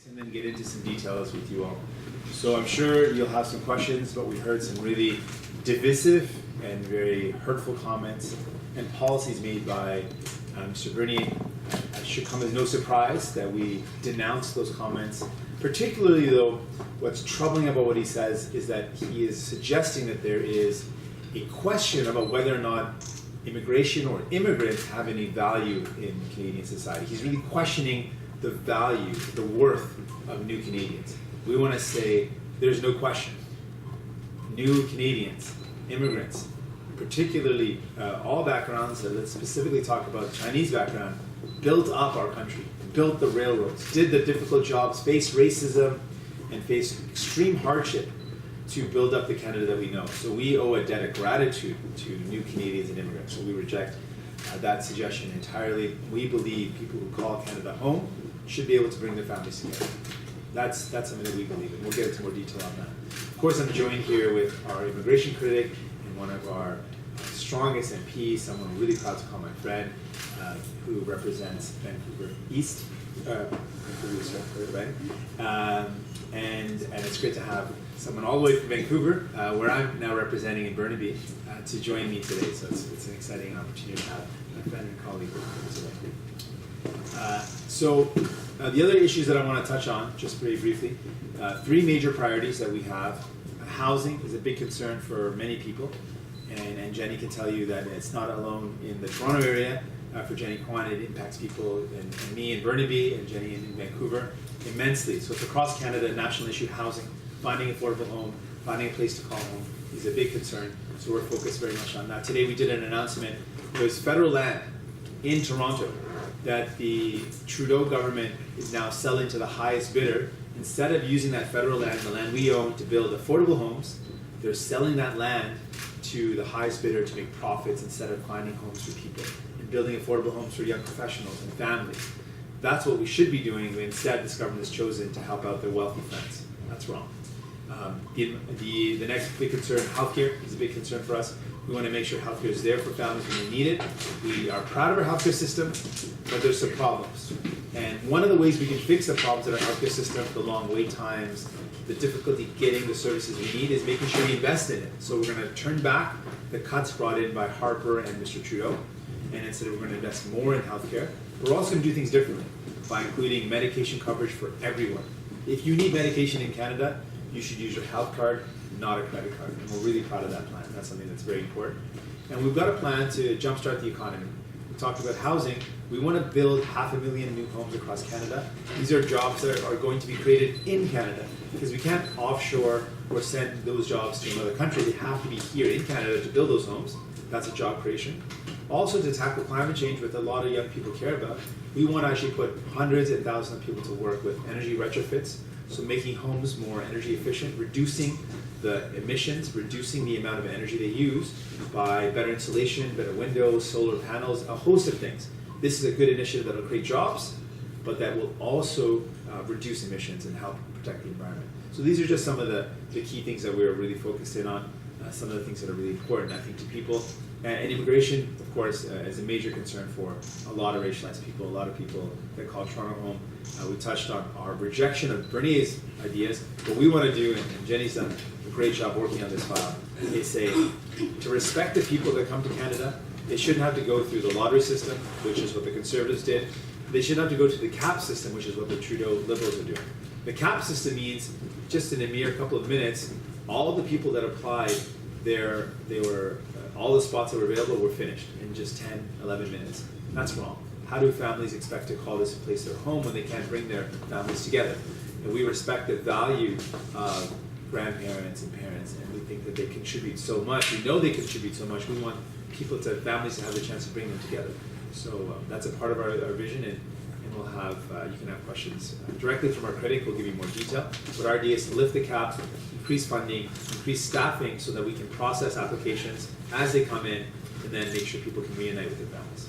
and then get into some details with you all. So I'm sure you'll have some questions, but we heard some really divisive and very hurtful comments and policies made by Mr. Bernier. It should come as no surprise that we denounce those comments. Particularly though, what's troubling about what he says is that he is suggesting that there is a question about whether or not immigration or immigrants have any value in Canadian society. He's really questioning the value, the worth of new Canadians. We want to say there's no question. New Canadians, immigrants, particularly all backgrounds, let's specifically talk about Chinese background, built up our country, built the railroads, did the difficult jobs, faced racism, and faced extreme hardship to build up the Canada that we know. So we owe a debt of gratitude to new Canadians and immigrants. So we reject that suggestion entirely. We believe people who call Canada home should be able to bring their families together. That's something that we believe in. We'll get into more detail on that. Of course, I'm joined here with our immigration critic and one of our strongest MPs, someone I'm really proud to call my friend, who represents Vancouver East. Vancouver East, right? And it's great to have someone all the way from Vancouver, where I'm now representing in Burnaby, to join me today. So it's an exciting opportunity to have my friend and colleague today. The other issues that I want to touch on, just very briefly, three major priorities that we have. Housing is a big concern for many people, and Jenny can tell you that it's not alone in the Toronto area. For Jenny Kwan, it impacts people and me in Burnaby and Jenny in Vancouver immensely. So it's across Canada, a national issue, housing, finding an affordable home, finding a place to call home is a big concern. So we're focused very much on that. Today we did an announcement. There's federal land in Toronto that the Trudeau government is now selling to the highest bidder. Instead of using that federal land, the land we own, to build affordable homes, they're selling that land to the highest bidder to make profits instead of finding homes for people and building affordable homes for young professionals and families. That's what we should be doing. Instead, this government has chosen to help out their wealthy friends. That's wrong. The next big concern, healthcare, is a big concern for us. We want to make sure healthcare is there for families when they need it. We are proud of our healthcare system, but there's some problems. And one of the ways we can fix the problems in our healthcare system, the long wait times, the difficulty getting the services we need, is making sure we invest in it. So we're going to turn back the cuts brought in by Harper and Mr. Trudeau, and instead we're going to invest more in healthcare. We're also going to do things differently by including medication coverage for everyone. If you need medication in Canada, you should use your health card, not a credit card. And we're really proud of that plan. That's something that's very important. And we've got a plan to jumpstart the economy. We talked about housing. We want to build 500,000 new homes across Canada. These are jobs that are going to be created in Canada, because we can't offshore or send those jobs to another country. They have to be here in Canada to build those homes. That's a job creation. Also, to tackle climate change, which a lot of young people care about, we want to actually put hundreds and thousands of people to work with energy retrofits. So making homes more energy efficient, reducing the emissions, reducing the amount of energy they use by better insulation, better windows, solar panels, a host of things. This is a good initiative that will create jobs, but that will also reduce emissions and help protect the environment. So these are just some of the key things that we're really focused in on, some of the things that are really important, I think, to people. And immigration, of course, is a major concern for a lot of racialized people, a lot of people that call Toronto home. We touched on our rejection of Bernier's ideas. What we want to do, and Jenny's done a great job working on this file, is say, to respect the people that come to Canada, they shouldn't have to go through the lottery system, which is what the Conservatives did. They shouldn't have to go to the cap system, which is what the Trudeau Liberals are doing. The cap system means, just in a mere couple of minutes, all the people that applied, all the spots that were available were finished in just 10, 11 minutes. That's wrong. How do families expect to call this place their home when they can't bring their families together? And we respect the value of grandparents and parents, and we think that they contribute so much. We know they contribute so much. We want families to have the chance to bring them together. So that's a part of our vision, and we'll have, you can have questions directly from our critic. We'll give you more detail. But our idea is to lift the cap, increase funding, increase staffing so that we can process applications as they come in, and then make sure people can reunite with their families.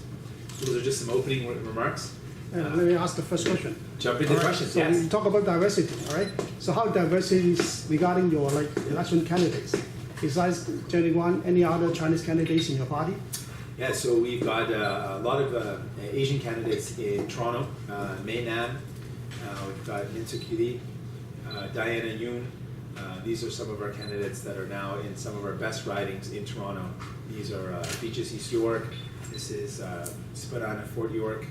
So those are just some opening remarks. Let me ask the first question. Jump into questions, so yes. we talk about diversity, all right? So how diversity is regarding your election candidates? Besides Jenny Kwan, any other Chinese candidates in your party? Yeah, so we've got a lot of Asian candidates in Toronto, Mainland, We've got Minsu Kiri, Diana Yoon. These are some of our candidates that are now in some of our best ridings in Toronto. These are Beaches East York. This is Spadina Fort York.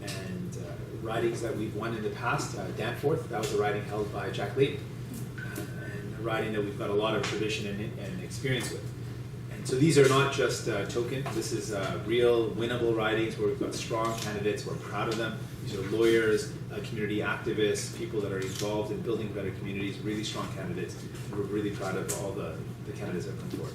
And ridings that we've won in the past. Danforth, that was a riding held by Jack Layton. And a riding that we've got a lot of tradition and experience with. And so these are not just token. This is real winnable ridings where we've got strong candidates. We're proud of them. These are lawyers, community activists, people that are involved in building better communities, really strong candidates. And we're really proud of all the candidates that come forward.